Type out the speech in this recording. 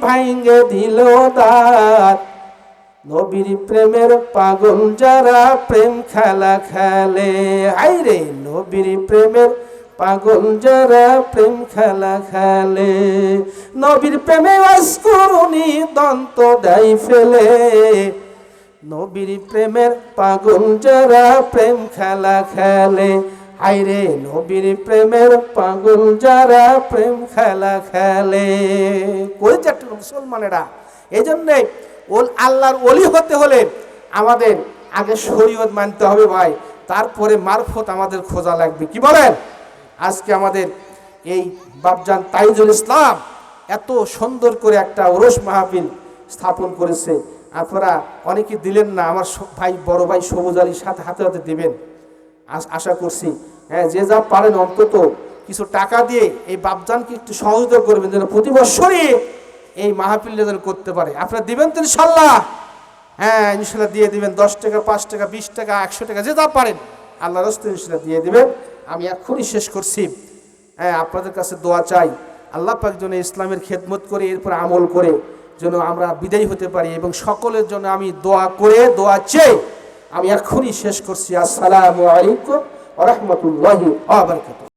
ভাঙ্গে দিল দাঁত। নবীর প্রেমের পাগল যারা প্রেম খেলা খেলে, হায়রে নবীর প্রেমের পাগল যারা প্রেম খেলা খেলে। নবীর প্রেমে অস্করুনি দন্ত দেয় ফেলে, নবীর প্রেমের পাগল যারা প্রেম খেলা খেলে। হায়রে নবীর প্রেমের পাগল যারা প্রেম খেলা খেলে। কইছে একটা মুসলমানেরা, এই জন্যে আল্লাহর ওলি হতে হলে আমাদের আগে শরীয়ত মানতে হবে ভাই, তারপরে মারফত আমাদের খোঁজা লাগবে। কি বলেন? আজকে আমাদের এই বাপজান তাইজুল ইসলাম এত সুন্দর করে একটা ওরস মাহফিল স্থাপন করেছে। আপনারা অনেকে দিলেন না, আমার ভাই বড় ভাই সবুজ আলীর সাথে হাতে হাতে দেবেন আশা করছি। হ্যাঁ, যে যা পারেন অন্তত কিছু টাকা দিয়ে এই বাপজানকে একটু সহযোগিতা করবেন, যেন প্রতি বছরই এই মাহফিলটা যেন করতে পারে। আপনারা দিবেন তো ইনশাল্লাহ? হ্যাঁ ইনশাল্লাহ দিয়ে দিবেন। 10 টাকা, 5 টাকা, 20 টাকা, 100 টাকা, যে যা পারেন আল্লাহর রাস্তায় ইনশাল্লাহ দিয়ে দিবেন। আমি এখনই শেষ করছি। হ্যাঁ, আপনাদের কাছে দোয়া চাই, আল্লাহ পাক যেন ইসলামের খেদমত করে এরপর আমল করে যেন আমরা বিদায়ী হতে পারি, এবং সকলের জন্য আমি দোয়া চেয়ে আমি এখনই শেষ করছি। আসসালামু আলাইকুম ওয়া রাহমাতুল্লাহি ওয়া বারাকাতুহু।